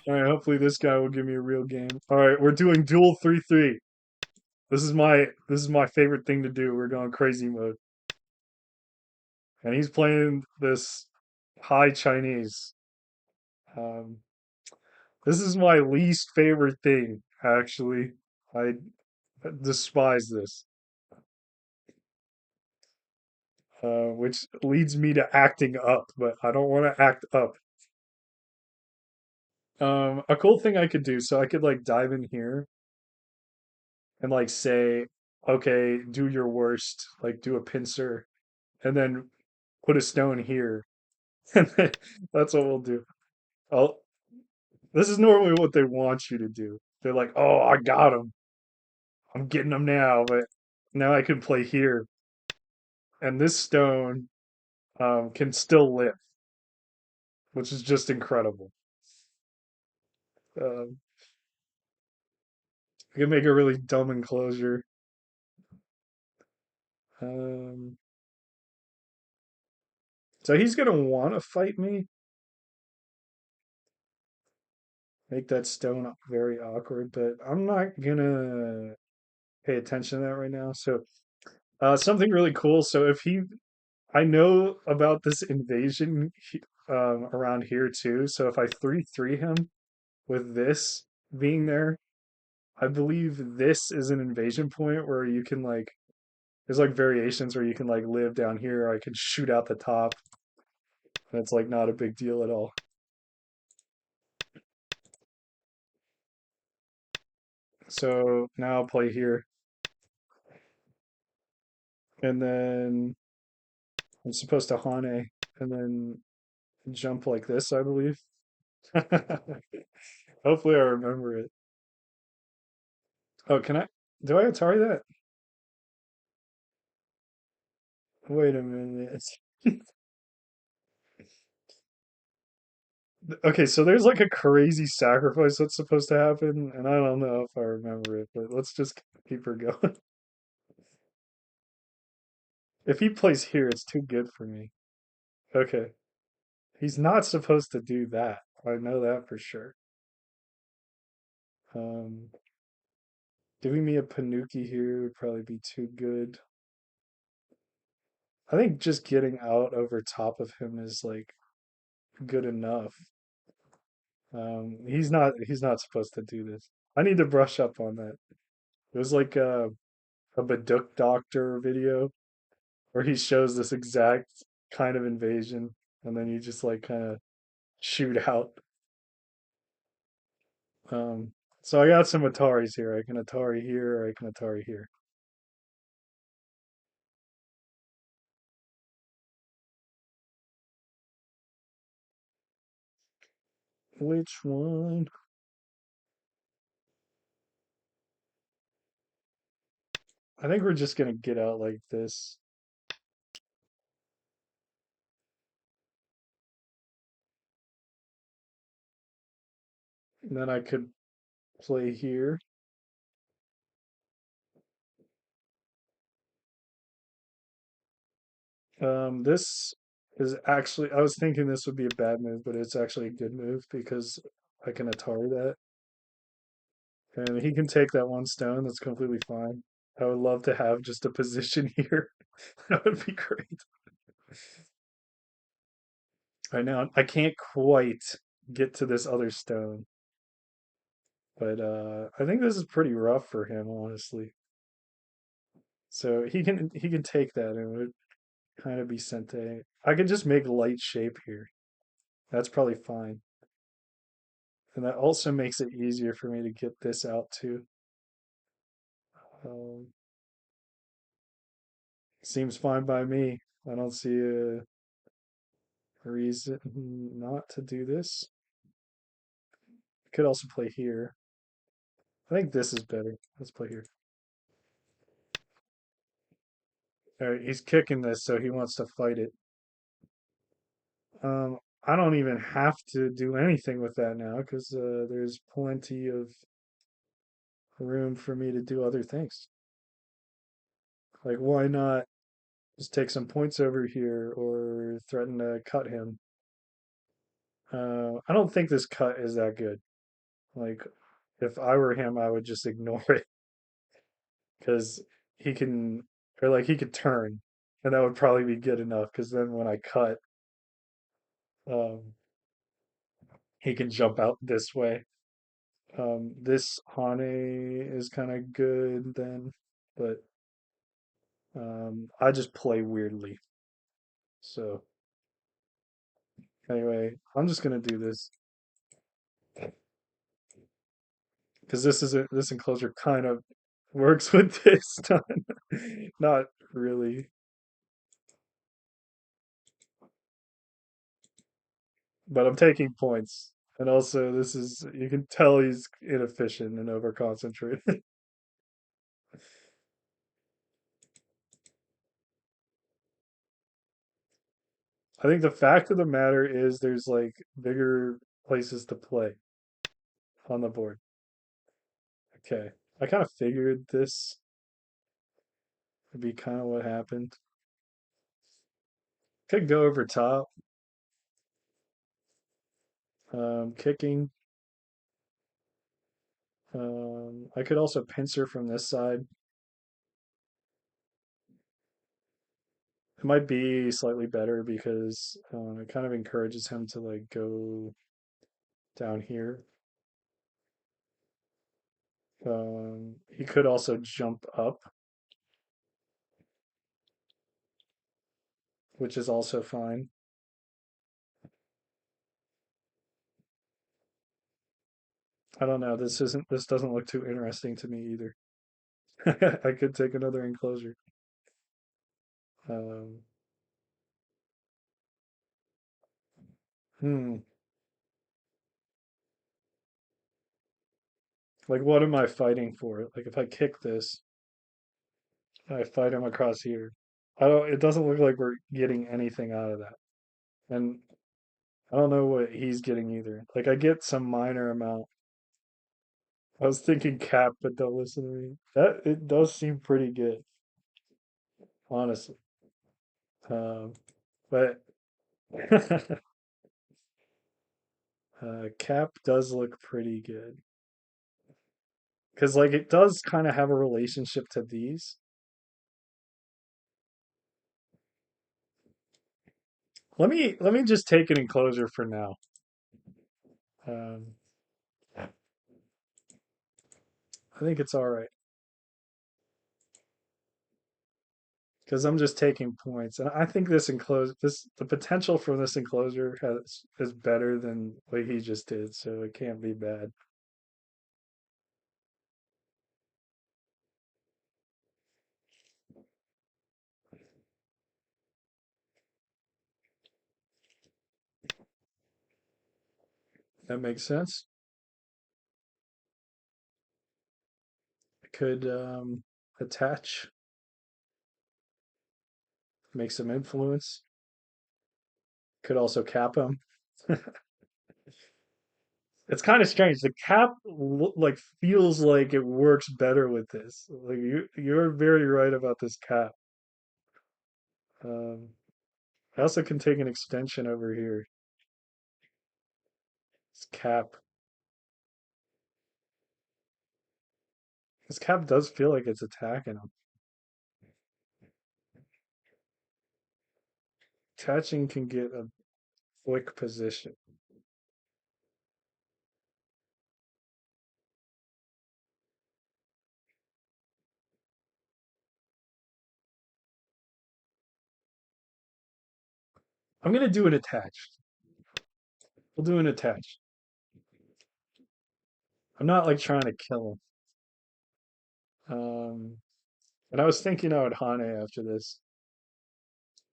All right, hopefully this guy will give me a real game. All right, we're doing duel 3-3. This is my favorite thing to do. We're going crazy mode. And he's playing this high Chinese. Um, this is my least favorite thing, actually. I despise this, which leads me to acting up, but I don't want to act up. A cool thing I could do, so I could like dive in here and like say, okay, do your worst, like do a pincer, and then put a stone here. And then that's what we'll do. I'll, this is normally what they want you to do. They're like, oh, I got him. I'm getting him now, but now I can play here. And this stone can still live, which is just incredible. Um, I can make a really dumb enclosure. Um, so he's gonna want to fight me. Make that stone very awkward, but I'm not gonna pay attention to that right now. So, something really cool. So I know about this invasion around here too. So if I 3-3 him with this being there, I believe this is an invasion point where you can like, there's like variations where you can like live down here. Or I can shoot out the top, and it's like not a big deal at all. So now I'll play here, and then I'm supposed to Hane, and then jump like this, I believe. Hopefully I remember it. Oh, can I? Do I Atari that? Wait a minute. Okay, so there's like a crazy sacrifice that's supposed to happen, and I don't know if I remember it, but let's just keep her going. If he plays here, it's too good for me. Okay. He's not supposed to do that. I know that for sure. Um, Giving me a Panuki here would probably be too good. I think just getting out over top of him is like good enough. He's not supposed to do this. I need to brush up on that. It was like a Baduk doctor video where he shows this exact kind of invasion, and then you just like kind of shoot out. Um, so I got some Ataris here. I can Atari here, or I can Atari here. Which one? I think we're just gonna get out like this. And then I could play here. This is actually, I was thinking this would be a bad move, but it's actually a good move because I can Atari that. And he can take that one stone. That's completely fine. I would love to have just a position here. That would be great. I know I can't quite get to this other stone, but I think this is pretty rough for him, honestly. So he can take that and it would kind of be Sente. I could just make light shape here. That's probably fine. And that also makes it easier for me to get this out too. Um, Seems fine by me. I don't see a reason not to do this. Could also play here. I think this is better. Let's play here. All right, he's kicking this, so he wants to fight it. I don't even have to do anything with that now because there's plenty of room for me to do other things. Like, why not just take some points over here or threaten to cut him? I don't think this cut is that good. Like, if I were him, I would just ignore it because he can, or like he could turn, and that would probably be good enough. Because then when I cut, um, he can jump out this way. This Hane is kind of good then, but I just play weirdly. So anyway, I'm just gonna do this because this enclosure kind of works with this time. Not really, but I'm taking points. And also, this is you can tell he's inefficient and overconcentrated. I think the fact of the matter is there's like bigger places to play on the board. Okay. I kind of figured this would be kind of what happened. Could go over top. Kicking. I could also pincer from this side. It might be slightly better because it kind of encourages him to like go down here. He could also jump up, which is also fine. I don't know. This doesn't look too interesting to me either. I could take another enclosure. Um, hmm. Like, what am I fighting for? Like, if I kick this, I fight him across here. I don't. It doesn't look like we're getting anything out of that, and I don't know what he's getting either. Like, I get some minor amount. I was thinking cap, but don't listen to me. That it does seem pretty good, honestly. Um, but cap does look pretty good because, like, it does kind of have a relationship to these. Let me just take an enclosure for now. Um, I think it's all right because I'm just taking points, and I think the potential for this enclosure has is better than what he just did, so it can't be bad. That makes sense. Could attach, make some influence. Could also cap him. It's kind of strange. The cap like feels like it works better with this. Like you're very right about this cap. Um, I also can take an extension over here. This cap. This cap does feel like it's attacking him. Attaching can get a quick position. I'm gonna do an attached. We'll do an attached. I'm not like trying to kill him. And I was thinking I would Hane after this.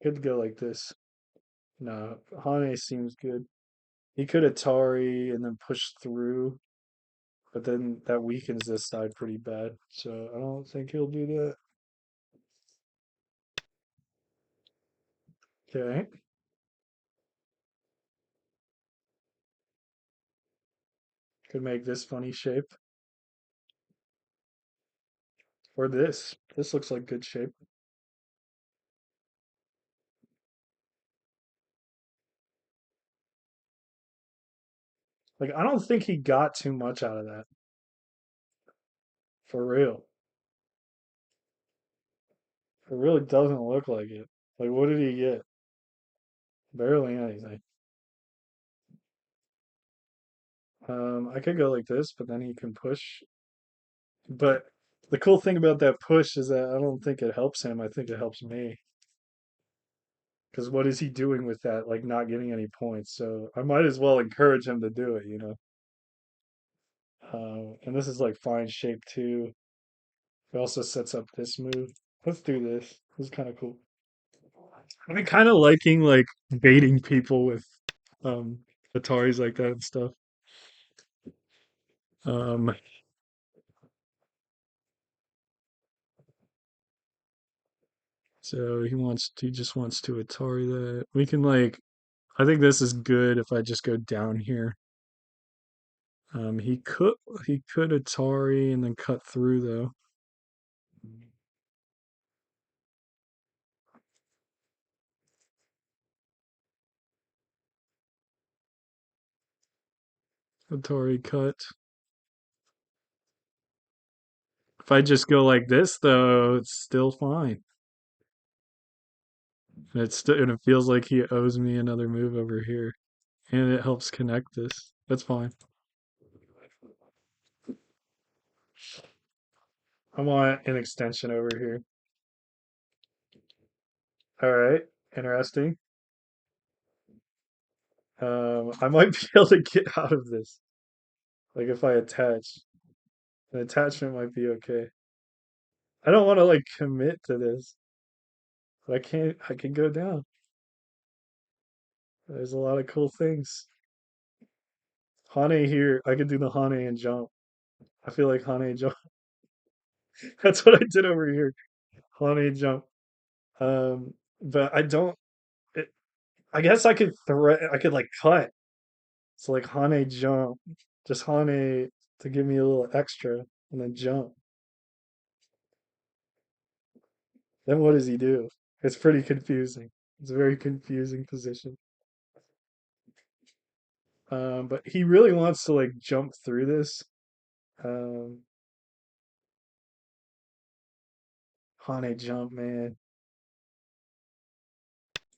Could go like this. No, Hane seems good. He could Atari and then push through, but then that weakens this side pretty bad. So I don't think he'll do that. Okay. Could make this funny shape. Or this. This looks like good shape. Like I don't think he got too much out of that. For real. It really doesn't look like it. Like what did he get? Barely anything. I could go like this, but then he can push. But the cool thing about that push is that I don't think it helps him. I think it helps me. Because what is he doing with that? Like not getting any points. So I might as well encourage him to do it, you know? And this is like fine shape too. It also sets up this move. Let's do this. This is kind of cool. I've been kind of liking like baiting people with um Ataris like that and stuff. Um, so he just wants to Atari that. We can like I think this is good if I just go down here. He could Atari and then cut through though. Atari cut. If I just go like this though, it's still fine. And it feels like he owes me another move over here. And it helps connect this. That's fine. I want an extension over here. All right, interesting. I might be able to get out of this. Like if I attach, an attachment might be okay. I don't want to like commit to this, but I can't. I can go down. There's a lot of cool things. Hane here. I could do the Hane and jump. I feel like Hane jump. That's what I did over here. Hane jump. But I don't. It, I guess I could threat. I could like cut. So like Hane jump. Just Hane to give me a little extra, and then jump. Then what does he do? It's pretty confusing. It's a very confusing position. But he really wants to like jump through this. Um, Hane jump, man.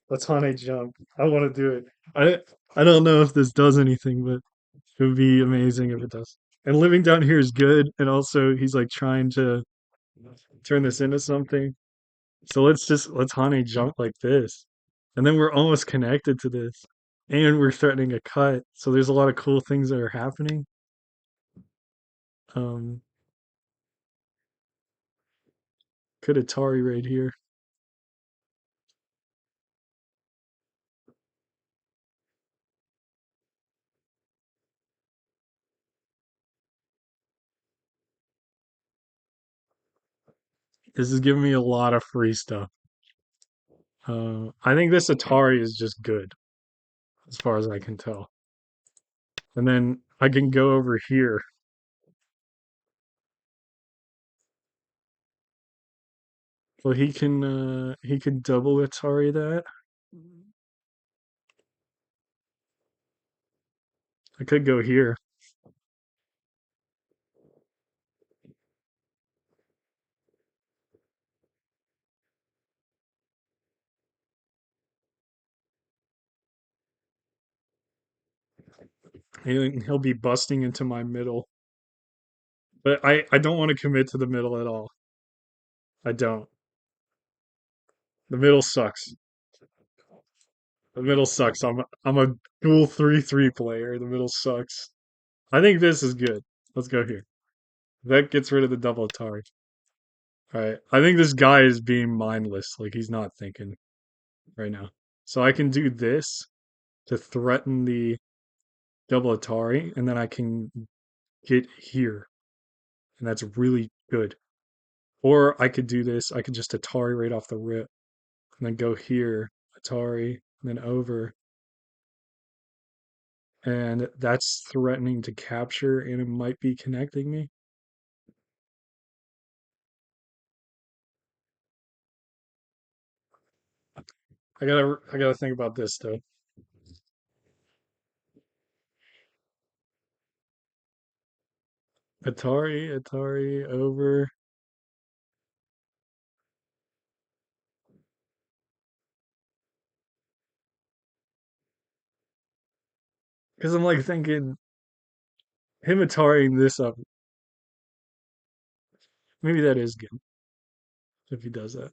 Let's Hane jump. I want to do it. I don't know if this does anything, but it would be amazing if it does. And living down here is good. And also, he's like trying to turn this into something. So let's Hane jump like this, and then we're almost connected to this, and we're threatening a cut. So there's a lot of cool things that are happening. Um, could Atari right here. This is giving me a lot of free stuff. I think this Atari is just good as far as I can tell. And then I can go over here. Well, he can double Atari that. I could go here. He'll be busting into my middle. But I don't want to commit to the middle at all. I don't. The middle sucks. The middle sucks. I'm a dual 3-3 player. The middle sucks. I think this is good. Let's go here. That gets rid of the double Atari. All right. I think this guy is being mindless. Like he's not thinking right now. So I can do this to threaten the double Atari, and then I can get here, and that's really good. Or I could do this. I could just Atari right off the rip, and then go here, Atari, and then over, and that's threatening to capture, and it might be connecting me. I gotta think about this though. Atari over. Because I'm like thinking him Atariing this up. Maybe that is good if he does that.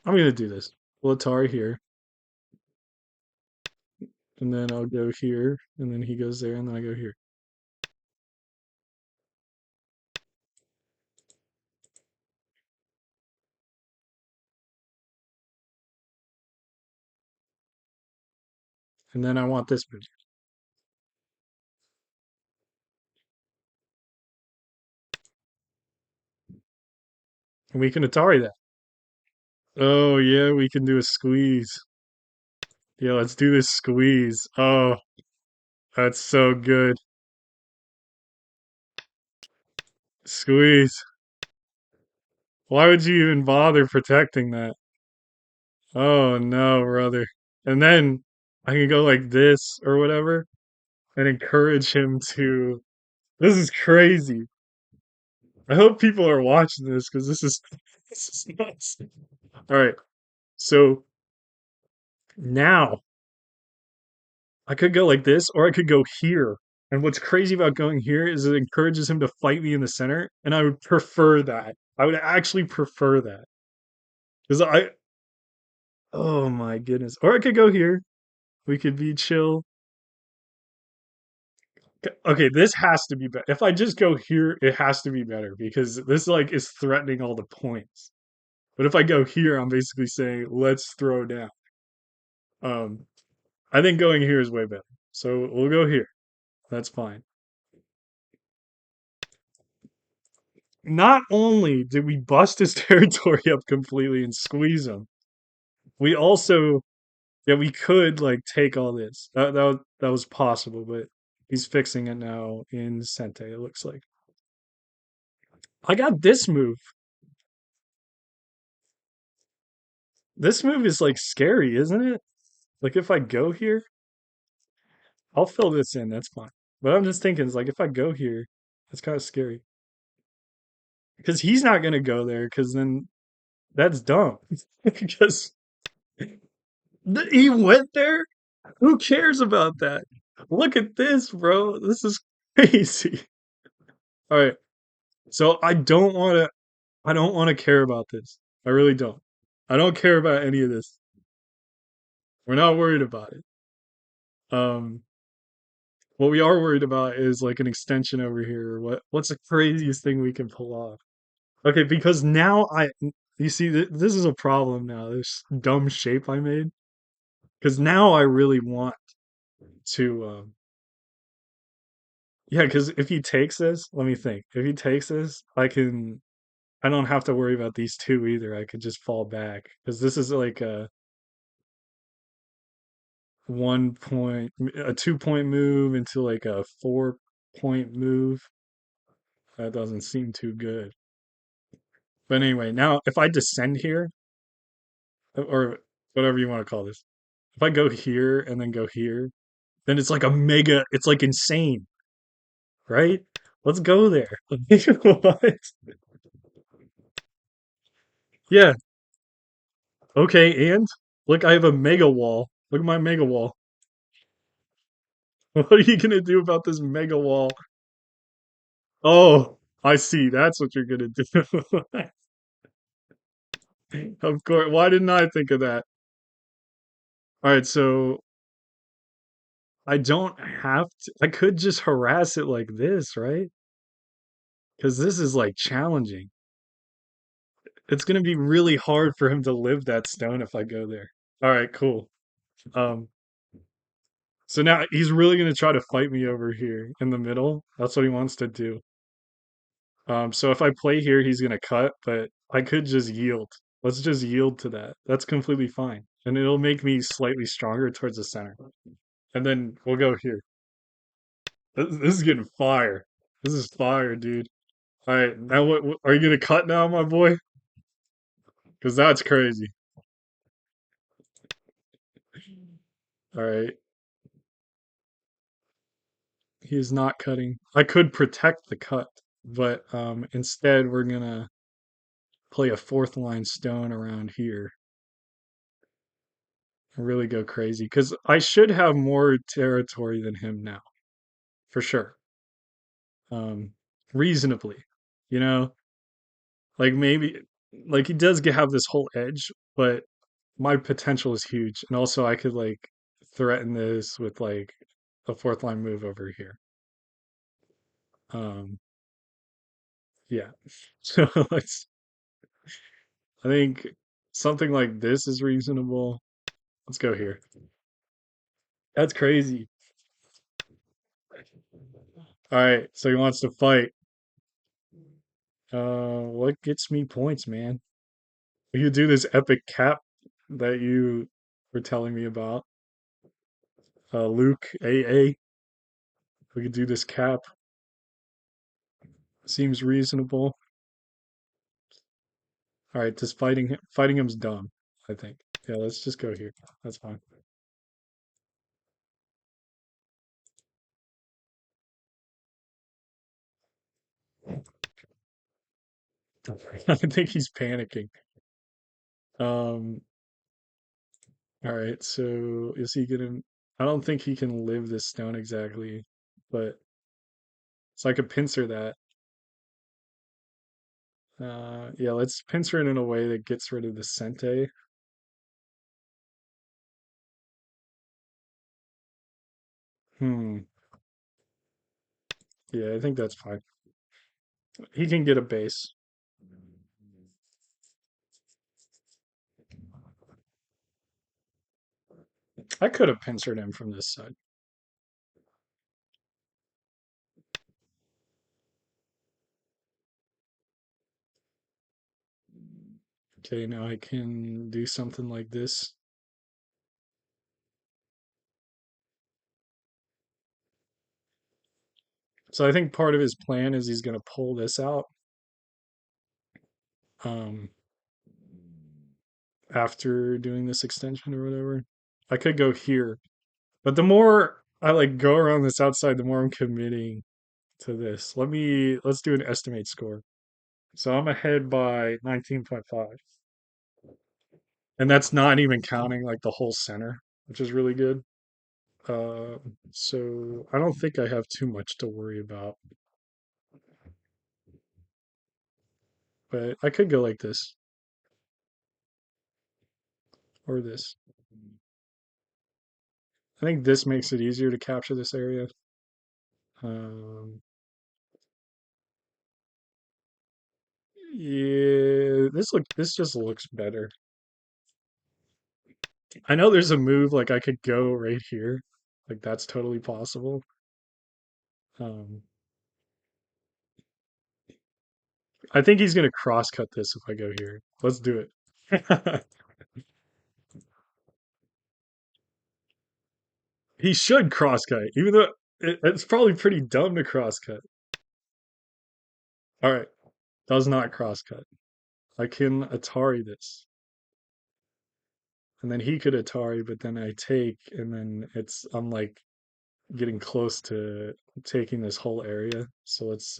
I'm gonna do this. We'll Atari here, and then I'll go here, and then he goes there, and then I go here. And then I want this bit. And we can Atari that. Oh yeah, we can do a squeeze. Yeah, let's do this squeeze. Oh, that's so good. Squeeze. Why would you even bother protecting that? Oh no, brother. And then I can go like this or whatever and encourage him to. This is crazy. I hope people are watching this because this is this is nuts. All right, so now I could go like this, or I could go here. And what's crazy about going here is it encourages him to fight me in the center, and I would prefer that. I would actually prefer that because I. Oh my goodness! Or I could go here. We could be chill. Okay, this has to be better. If I just go here, it has to be better because this like is threatening all the points. But if I go here, I'm basically saying let's throw down. Um, I think going here is way better. So we'll go here. That's fine. Not only did we bust his territory up completely and squeeze him, we also yeah we could like take all this. That was possible, but he's fixing it now in Sente. It looks like I got this move. This move is like scary, isn't it? Like if I go here, I'll fill this in. That's fine. But I'm just thinking, it's like if I go here, that's kind of scary because he's not gonna go there because then that's dumb. Because he went there. Who cares about that? Look at this, bro. This is crazy. All right. So I don't want to care about this. I really don't. I don't care about any of this. We're not worried about it. Um what we are worried about is like an extension over here. What's the craziest thing we can pull off? Okay, because now you see this is a problem now. This dumb shape I made because now I really want to yeah, because if he takes this, let me think. If he takes this, I don't have to worry about these two either. I could just fall back because this is like a 2 point move into like a 4 point move. That doesn't seem too good. But anyway, now if I descend here or whatever you want to call this, if I go here and then go here, then it's like a mega. It's like insane, right? Let's go there. What? Yeah. Okay. And look, I have a mega wall. Look at my mega wall. What are you gonna do about this mega wall? Oh, I see. That's what you're gonna do. Of course. Why didn't I think of that? All right, so I don't have to. I could just harass it like this, right? Because this is like challenging. It's gonna be really hard for him to live that stone if I go there. All right, cool. Um, so now he's really gonna try to fight me over here in the middle. That's what he wants to do. So if I play here, he's gonna cut, but I could just yield. Let's just yield to that. That's completely fine. And it'll make me slightly stronger towards the center. And then we'll go here. This is getting fire. This is fire, dude. All right, now what are you gonna cut now, my boy? Because that's crazy. All right. He is not cutting. I could protect the cut, but instead we're gonna play a fourth line stone around here and really go crazy because I should have more territory than him now, for sure. Um, reasonably, you know, like maybe like he does have this whole edge, but my potential is huge, and also I could like threaten this with like a fourth line move over here. Um, yeah. So let's. I think something like this is reasonable. Let's go here. That's crazy. All right, so he wants to fight. What gets me points, man? We could do this epic cap that you were telling me about. Luke AA. We could do this cap. Seems reasonable. All right, just fighting him's dumb, I think. Yeah, let's just go here. That's fine. I think he's panicking. Um, all right, so is he gonna I don't think he can live this stone exactly, but so I could pincer that. Yeah, let's pincer it in a way that gets rid of the Sente. Hmm. Yeah, I think that's fine. He can get a base. I could have pincered him from this side. Okay, now I can do something like this. So I think part of his plan is he's going to pull this out um, after doing this extension or whatever. I could go here, but the more I like go around this outside, the more I'm committing to this. Let's do an estimate score. So I'm ahead by 19.5. And that's not even counting like the whole center, which is really good. Uh, so I don't think I have too much to worry about, but I could go like this or this. I think this makes it easier to capture this area. Um, yeah, this just looks better. I know there's a move like I could go right here, like that's totally possible. Um, I think he's gonna cross cut this if I go here. Let's do it. He should cross cut, even though it's probably pretty dumb to cross cut. All right, does not cross cut. I can Atari this, and then he could Atari, but then I take, and then I'm like getting close to taking this whole area. So let's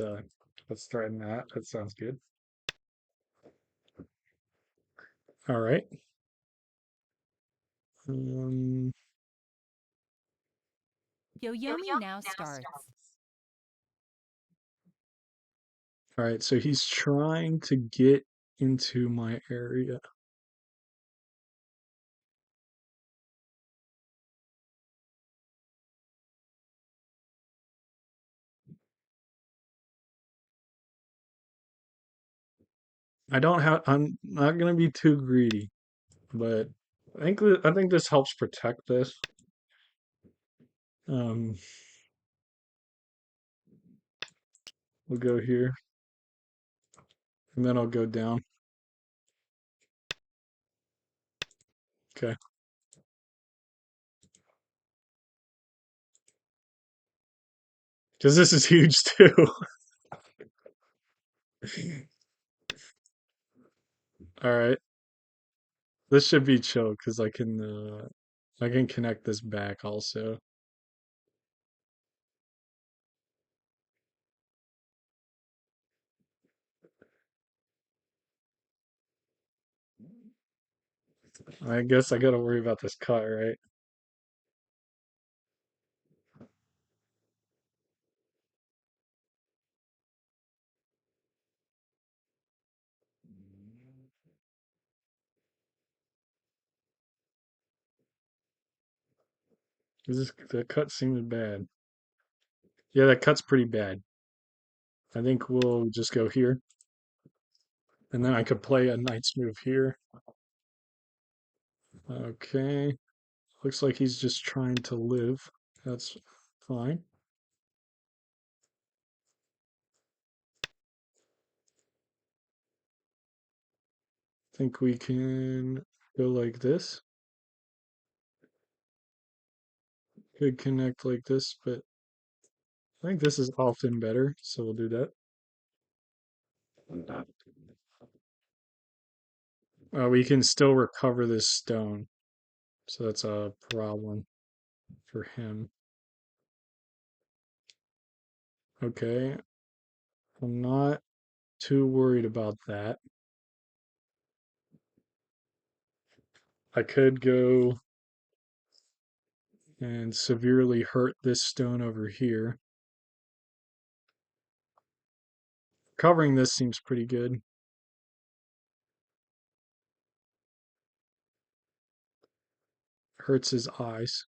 threaten that. That sounds good. All right. Um, Yoyomi now starts. all right. So he's trying to get into my area. I'm not gonna be too greedy, but I think this helps protect this. Um, we'll go here, and then I'll go down. Okay, because this is huge too. All right, this should be chill because I can. I can connect this back also. I guess I gotta worry about this cut, right? The cut seems bad. Yeah, that cut's pretty bad. I think we'll just go here. And then I could play a knight's move here. Okay. Looks like he's just trying to live. That's fine. Think we can go like this. Could connect like this, but I think this is often better, so we'll do that. We can still recover this stone, so that's a problem for him. Okay, I'm not too worried about that. I could go and severely hurt this stone over here. Covering this seems pretty good. Hurts his eyes.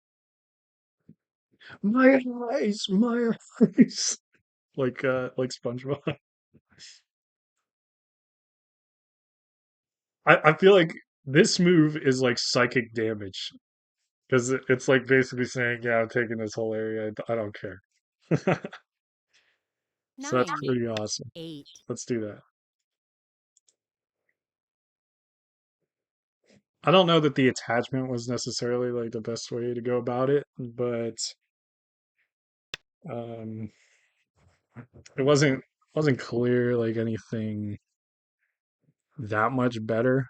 My eyes, my eyes. Like SpongeBob. I feel like this move is like psychic damage because it's like basically saying, "Yeah, I'm taking this whole area. I don't care." So that's 9, pretty awesome. 8. Let's do that. I don't know that the attachment was necessarily like the best way to go about it, but um, it wasn't clear like anything that much better.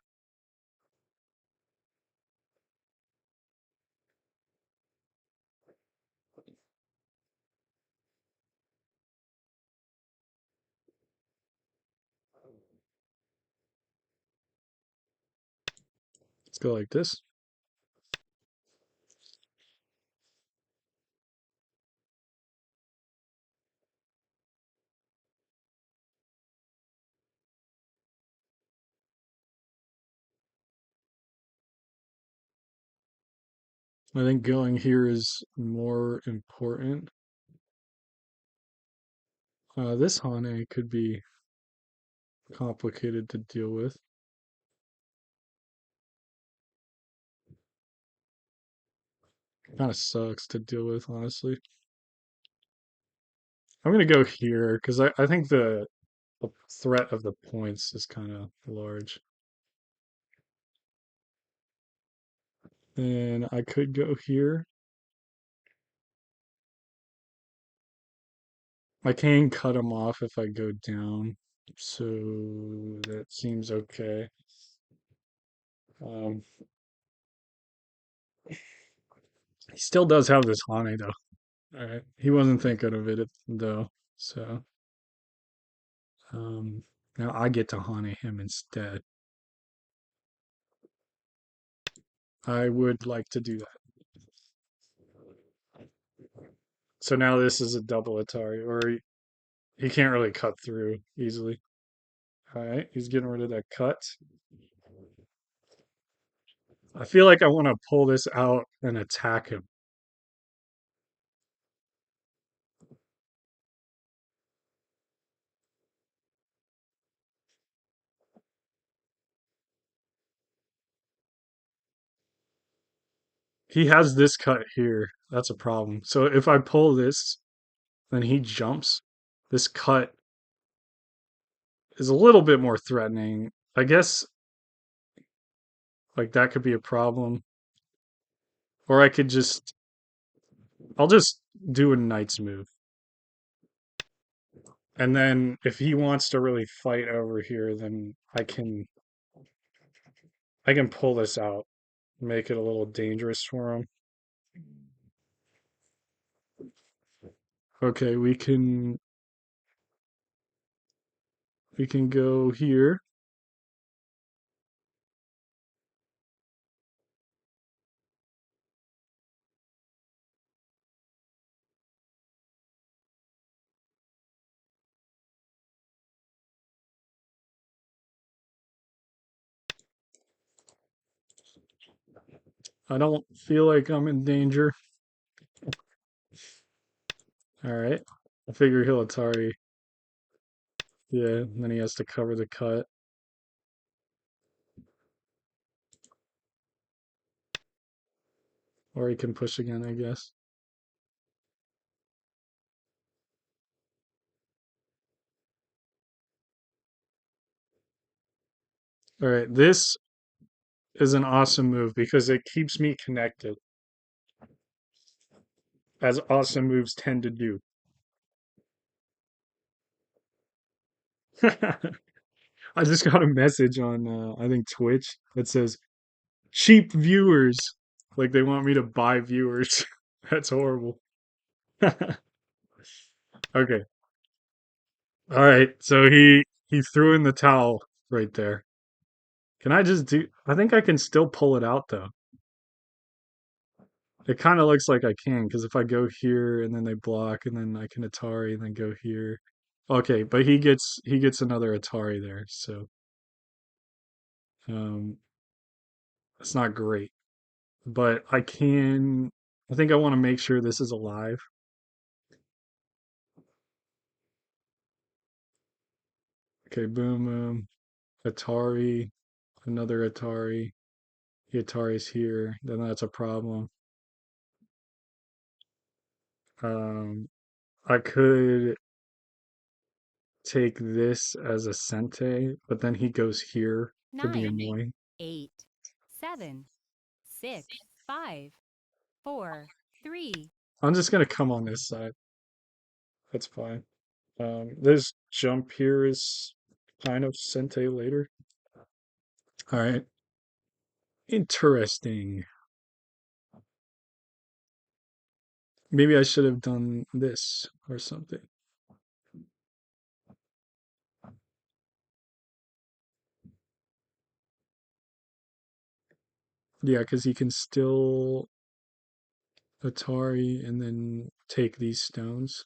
Let's go like this. I think going here is more important. This Hane could be complicated to deal with. Kind of sucks to deal with, honestly. I'm gonna go here because I think the threat of the points is kind of large. And I could go here. I can cut him off if I go down, so that seems okay. Um, he still does have this Hane though. All right, he wasn't thinking of it though, so um, now I get to Hane him instead. I would like to do that. So now this is a double Atari, or he can't really cut through easily. All right, he's getting rid of that cut. I feel like I want to pull this out and attack him. He has this cut here. That's a problem. So if I pull this, then he jumps. This cut is a little bit more threatening. I guess like that could be a problem. Or I'll just do a knight's move. And then if he wants to really fight over here, then I can pull this out. Make it a little dangerous for him. Okay, we can go here. I don't feel like I'm in danger. All right. I figure he'll Atari. Yeah, and then he has to cover the cut. Or he can push again, I guess. All right, this is an awesome move because it keeps me connected, as awesome moves tend to do. I just got a message on, I think Twitch that says cheap viewers. Like they want me to buy viewers. That's horrible. Okay. All right. So he threw in the towel right there. Can I just do I think I can still pull it out though. It kind of looks like I can because if I go here and then they block and then I can Atari and then go here. Okay, but he gets another Atari there, so um it's not great. But I think I want to make sure this is alive. Okay, boom boom. Atari, another Atari. The Atari's here, then that's a problem. Um I could take this as a Sente, but then he goes here to be 9, annoying. 8, 7, 6, 5, 4, 3. I'm just gonna come on this side. That's fine. This jump here is kind of Sente later. All right. Interesting. Maybe I should have done this or something. Yeah, because he can still Atari and then take these stones.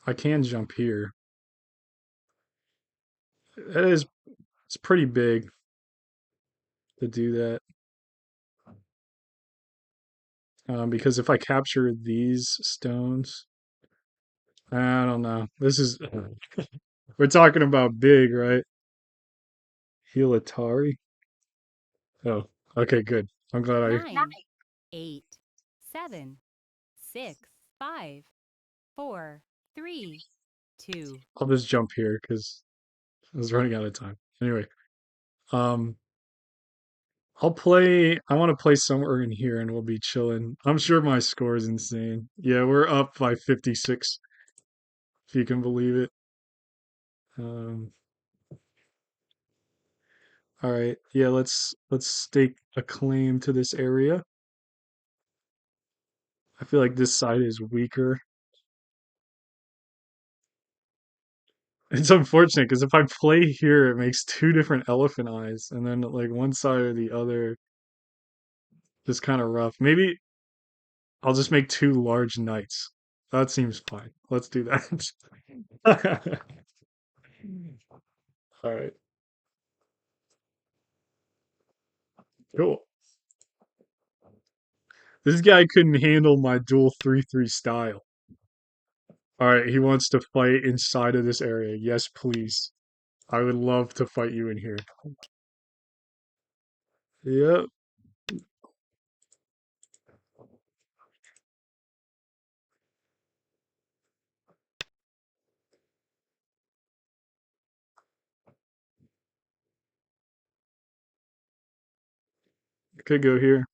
I can jump here. That is, it's pretty big to do that. Because if I capture these stones, I don't know. This is, we're talking about big, right? Heal Atari. Oh, okay, good. I'm glad I 9, 8, 7, 6, 5, 4, 3, 2. I'll just jump here because I was running out of time. Anyway, um, I want to play somewhere in here and we'll be chilling. I'm sure my score is insane. Yeah, we're up by 56, if you can believe it. Um, all right. Yeah, let's stake a claim to this area. I feel like this side is weaker. It's unfortunate because if I play here, it makes two different elephant eyes, and then like one side or the other is kind of rough. Maybe I'll just make two large knights. That seems fine. Let's do that. All right, cool. This guy couldn't handle my dual 3-3 style. All right, he wants to fight inside of this area. Yes, please. I would love to fight you in here. Yep. Could go here.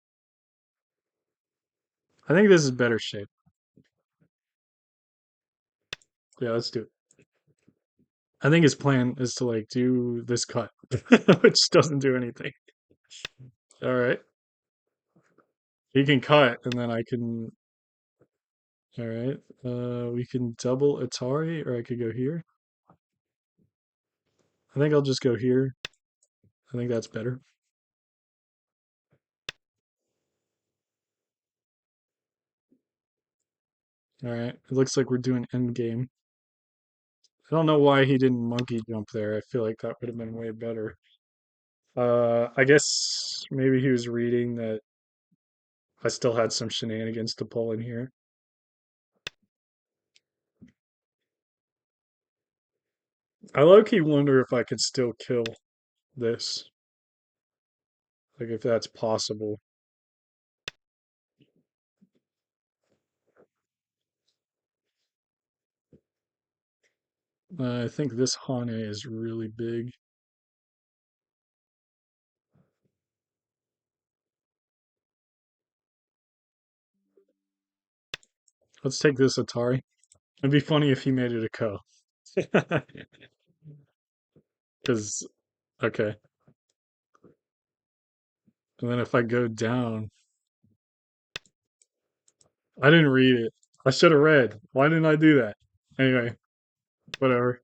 I think this is better shape. Yeah, let's do it. I think his plan is to like do this cut, which doesn't do anything. All right. He can cut, and then I can. All right. We can double Atari, or I could go here. I think I'll just go here. I think that's better. All right. It looks like we're doing end game. I don't know why he didn't monkey jump there. I feel like that would have been way better. I guess maybe he was reading that I still had some shenanigans to pull in here. I low-key wonder if I could still kill this. Like if that's possible. I think this Hane is really big. Let's take this Atari. It'd be funny if he made it a ko. Because, okay. And then if I go down, I didn't read it. I should have read. Why didn't I do that? Anyway, whatever.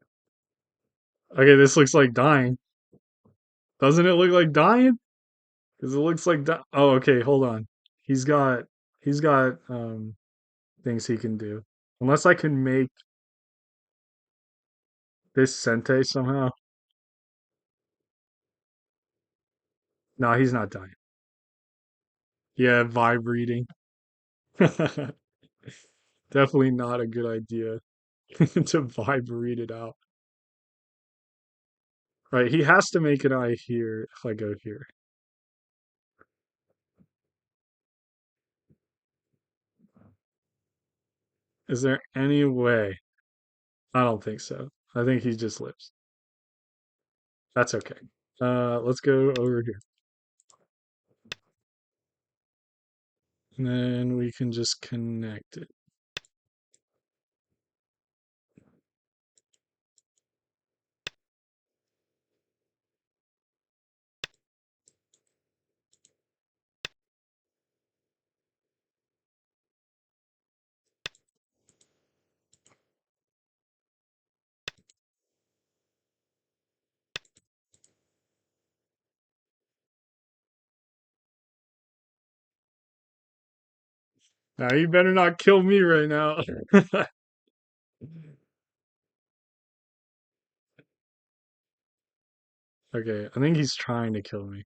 Okay, this looks like dying. Doesn't it look like dying? Because it looks like oh, okay, hold on. He's got he's got things he can do. Unless I can make this Sente somehow. No, he's not dying. Yeah, vibe reading. Definitely not a good idea to vibe read it out. Right, he has to make an eye here if I go here. Is there any way? I don't think so. I think he just lives. That's okay. Let's go over here. And then we can just connect it. Now you better not kill me right now. Okay, I think he's trying to kill me.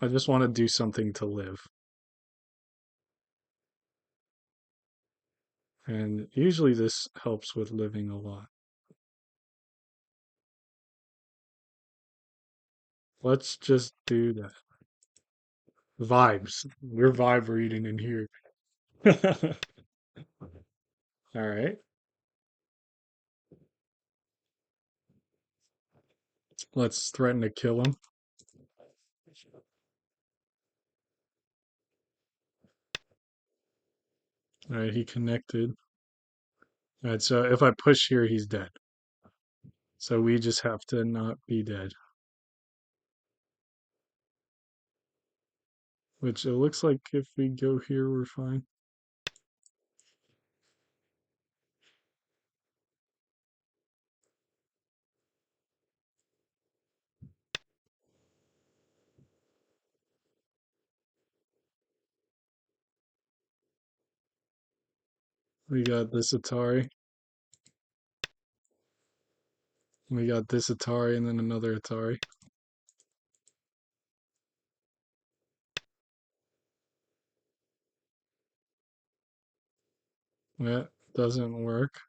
I just want to do something to live. And usually this helps with living a lot. Let's just do that. Vibes. We're vibe reading in here. All right. Let's threaten to kill him. All right, he connected. All right, so if I push here, he's dead. So we just have to not be dead. Which it looks like if we go here, we're fine. We got this Atari. We got this Atari and then another Atari. That doesn't work.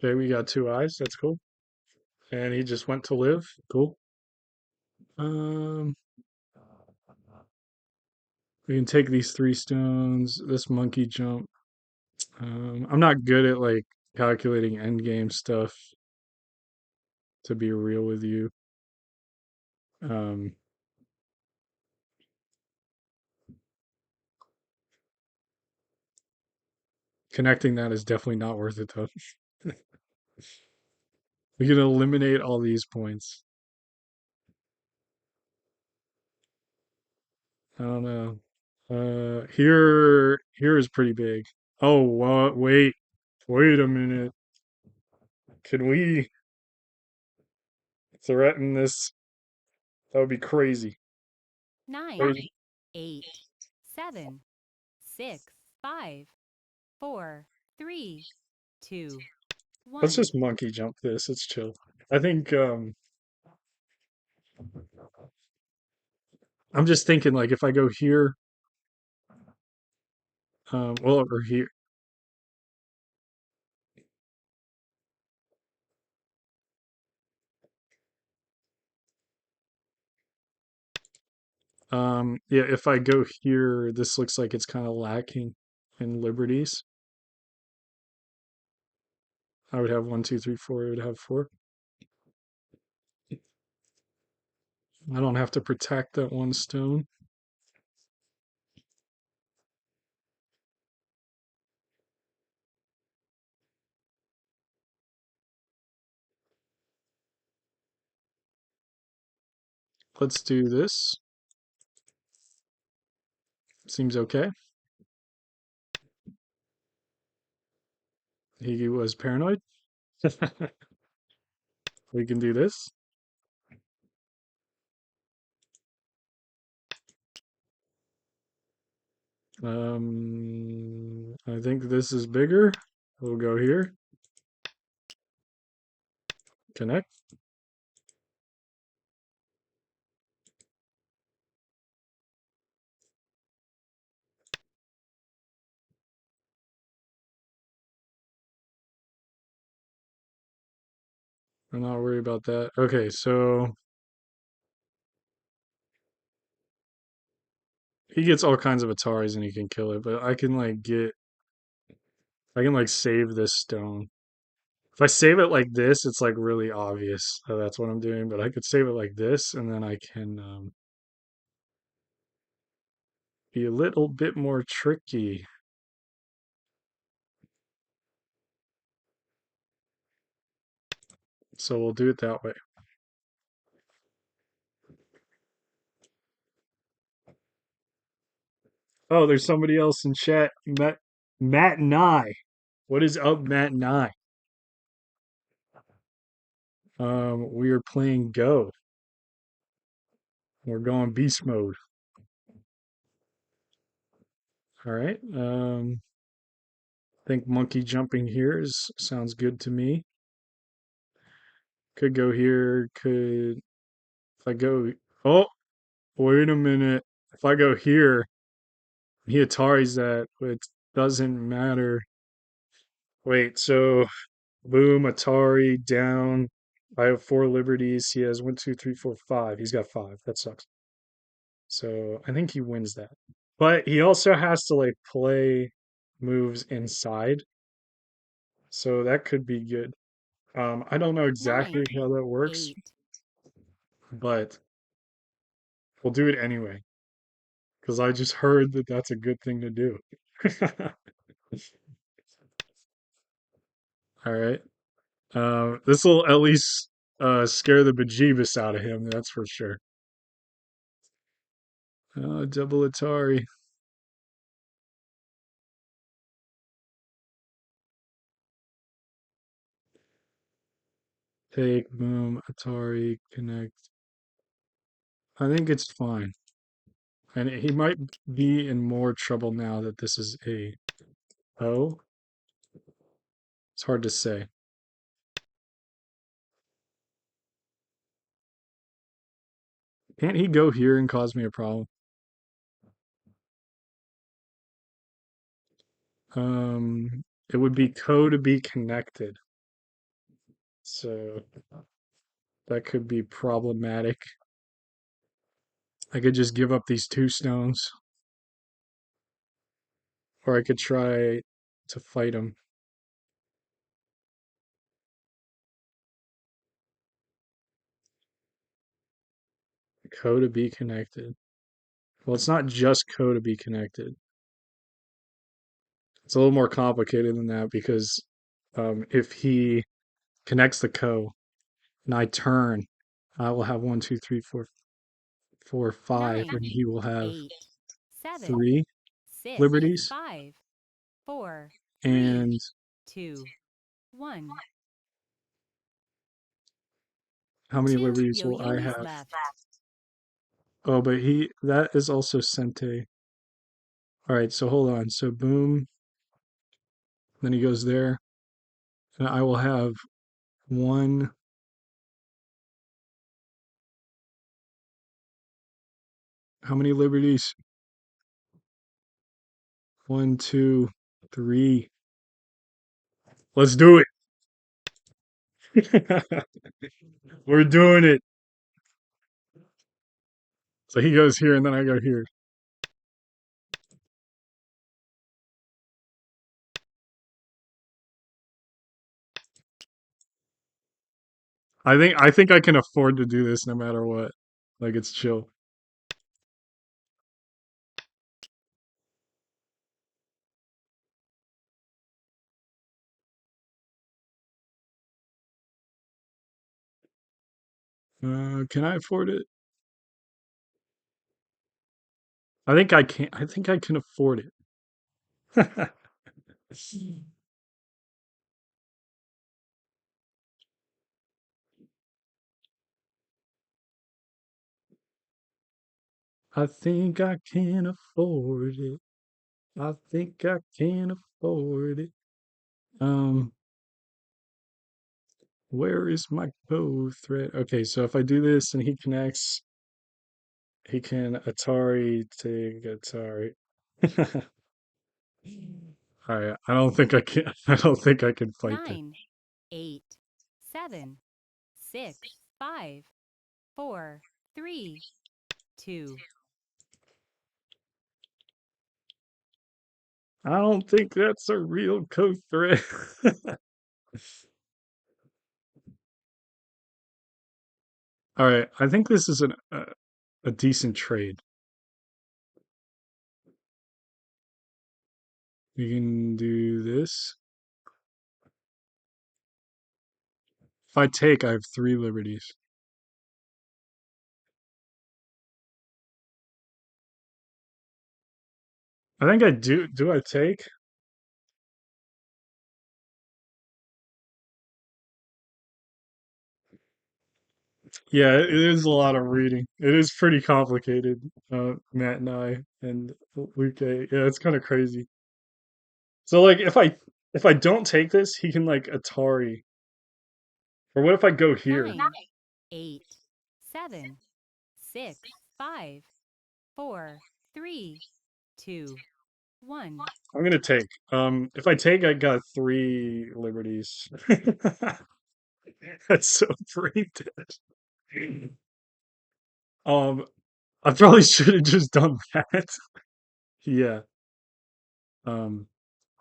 Okay, we got two eyes. That's cool. And he just went to live. Cool. Um, we can take these three stones. This monkey jump. I'm not good at like calculating end game stuff. To be real with you. Um, Connecting that is definitely not worth it though. We can eliminate all these points. I don't know. Here is pretty big. Oh, what? Wait a minute. Can we threaten this? That would be crazy. 9, Or 8, 7, 6, 5, 4, 3, 2, let's 1. just monkey jump this. It's chill. I think I'm just thinking like if I go here, well or here, yeah, if I go here, this looks like it's kind of lacking in liberties. I would have one, two, three, four. I would have four. I don't have to protect that one stone. Let's do this. Seems okay. He was paranoid. We can do this. I think this is bigger. We'll go here. Connect. I'm not worried about that. Okay, so he gets all kinds of Ataris and he can kill it, but I can like save this stone. If I save it like this, it's like really obvious that that's what I'm doing, but I could save it like this and then I can be a little bit more tricky. So we'll do it that way. Oh, there's somebody else in chat. Matt Nye. What is up, Matt Nye? We are playing Go. We're going beast mode. All right. I think monkey jumping here is sounds good to me. Could go here. Could if I go? Oh, wait a minute. If I go here, he Atari's that. It doesn't matter. Wait. So boom, Atari down. I have four liberties. He has one, two, three, four, five. He's got five. That sucks. So I think he wins that. But he also has to like play moves inside. So that could be good. I don't know 9, exactly how that works, 8. but we'll do it anyway because I just heard that that's a good thing to do. All right. This will at least scare the bejeebus out of him. That's for sure. Double Atari. Take, boom, Atari, connect. I think it's fine. And he might be in more trouble now that this is a O. It's hard to say. Can't he go here and cause me a problem? It would be co to be connected. So that could be problematic. I could just give up these two stones, or I could try to fight him. Co to be connected. Well, it's not just co to be connected. It's a little more complicated than that because if he connects the co and I turn, I will have one, two, three, four, five, and 9, he will have 8, 7, three 6, liberties. 5, 4, 3, And 2, 1. how many 2 liberties will I yo-yo's have? left. Oh, but that is also Sente. All right, so hold on. So boom, then he goes there, and I will have one. How many liberties? One, two, three. Let's do it. We're doing it. So he goes here, and then I go here. I think I can afford to do this no matter what. Like it's chill. Can I afford it? I think I can. I think I can afford it. I think I can afford it. I think I can afford it. Um, where is my code thread? Okay, so if I do this and he connects, he can Atari take Atari. All right, I don't think I can. I don't think I can fight this. 9, 8, 7, 6, 5, 4, 3, 2. I don't think that's a real code thread. All right, I think this is a decent trade. We can do this. If I take, I have three liberties. I think I do. Do I take? Yeah, it is a lot of reading. It is pretty complicated, Matt and I and Luke. Yeah, it's kind of crazy. So like if I don't take this, he can like Atari. Or what if I go here? 9, 8, 7, 6, 5, 4, 3, 2, 1. I'm gonna take. If I take, I got three liberties. That's so brain dead. Um, I probably should have just done that. Yeah. Um,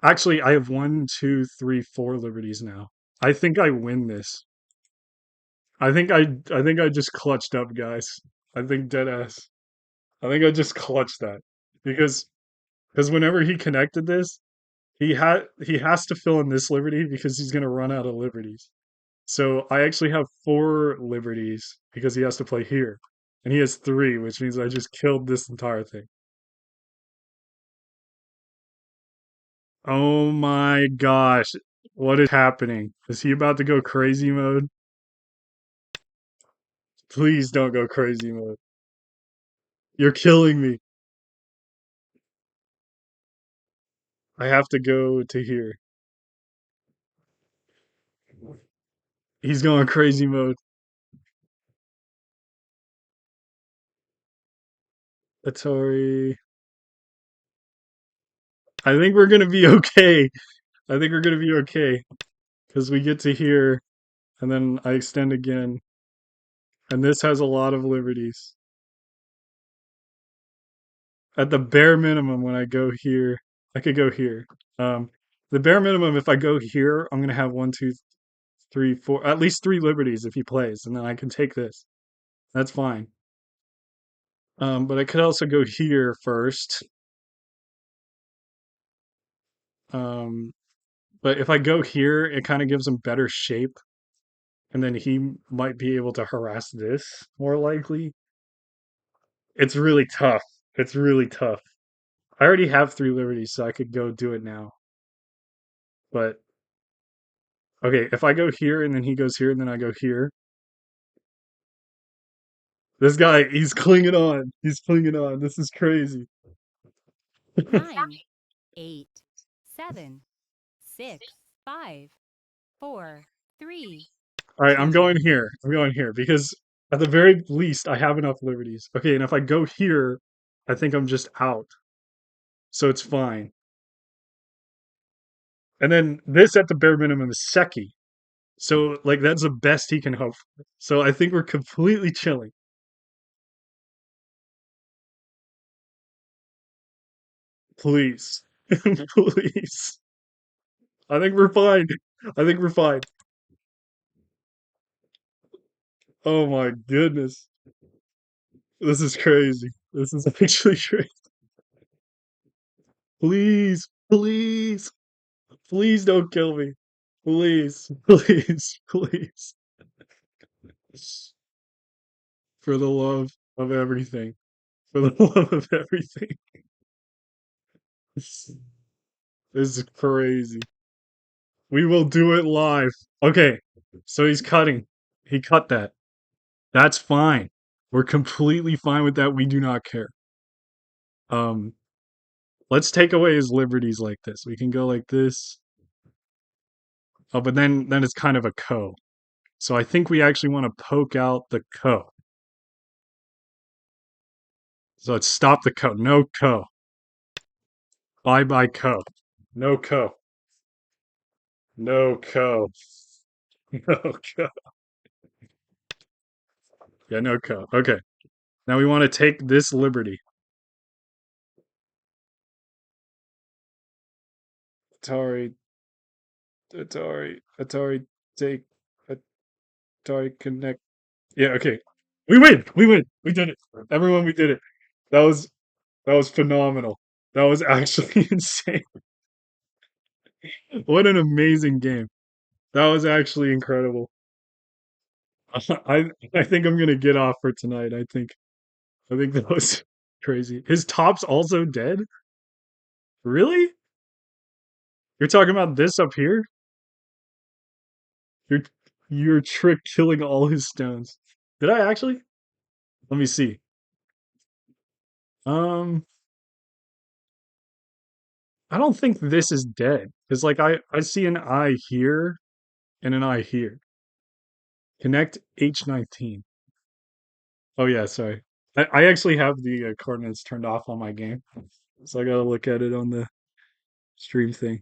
actually, I have one, two, three, four liberties now. I think I win this. I think I just clutched up, guys. I think dead ass. I think I just clutched that because whenever he connected this, he has to fill in this liberty because he's gonna run out of liberties. So I actually have four liberties because he has to play here, and he has three, which means I just killed this entire thing. Oh my gosh, what is happening? Is he about to go crazy mode? Please don't go crazy mode. You're killing me. I have to go to here. He's going crazy mode. Atari. I think we're gonna be okay. I think we're gonna be okay because we get to here, and then I extend again, and this has a lot of liberties. At the bare minimum, when I go here, I could go here. Um, the bare minimum, if I go here, I'm gonna have one, two, three, four, at least three liberties if he plays, and then I can take this. That's fine. But I could also go here first. Um, but if I go here, it kind of gives him better shape, and then he might be able to harass this more likely. It's really tough. It's really tough. I already have three liberties, so I could go do it now. But okay, if I go here and then he goes here and then I go here, this guy, he's clinging on. He's clinging on. This is crazy. 9, 8, 7, 6, 5, 4, 3, All right, I'm 2. going here. I'm going here because at the very least I have enough liberties. Okay, and if I go here, I think I'm just out. So it's fine. And then this at the bare minimum is Seki. So like that's the best he can hope for. So I think we're completely chilling. Please. Please. I think we're fine. I think we're fine. Oh my goodness. This is crazy. This is actually crazy. Please, please, please don't kill me. Please, please, please. For the love of everything. For the love of everything. This is crazy. We will do it live. Okay, so he's cutting. He cut that. That's fine. We're completely fine with that. We do not care. Um, let's take away his liberties like this. We can go like this. Oh, but then it's kind of a ko. So I think we actually want to poke out the ko. So let's stop the ko. No ko. Bye bye ko. No ko. No ko. No ko. Yeah, no ko. Okay. Now we want to take this liberty. Atari, Atari, take, Atari, connect. Yeah, okay. We win. We win. We did it. Everyone, we did it. That was that was phenomenal. That was actually insane. What an amazing game. That was actually incredible. I I think I'm gonna get off for tonight. I think that was crazy. His top's also dead? Really? You're talking about this up here? You're you're trick killing all his stones. Did I actually? Let me see. Um, I don't think this is dead. Because like I see an eye here and an eye here. Connect H19. Oh yeah, sorry. I actually have the coordinates turned off on my game. So I gotta look at it on the stream thing.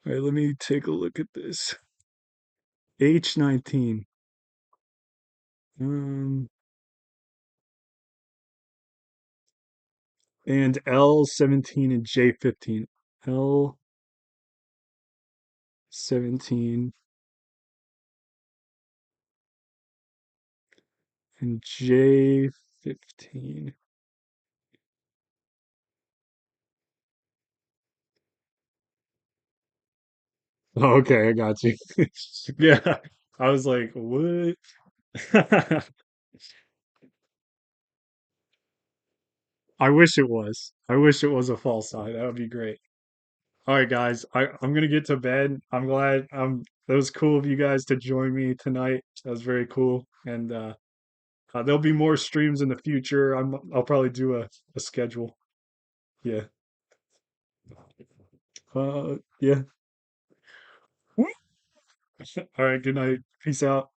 All right, let me take a look at this. H19. Um, and L17 and J15. L17 and J15. Oh, okay, I got you. Yeah, I was like, what? I wish it was. I wish it was a false eye. That would be great. All right, guys, I'm gonna get to bed. I'm glad that was cool of you guys to join me tonight. That was very cool. And there'll be more streams in the future. I'll probably do a schedule. Yeah. Yeah. All right, good night. Peace out.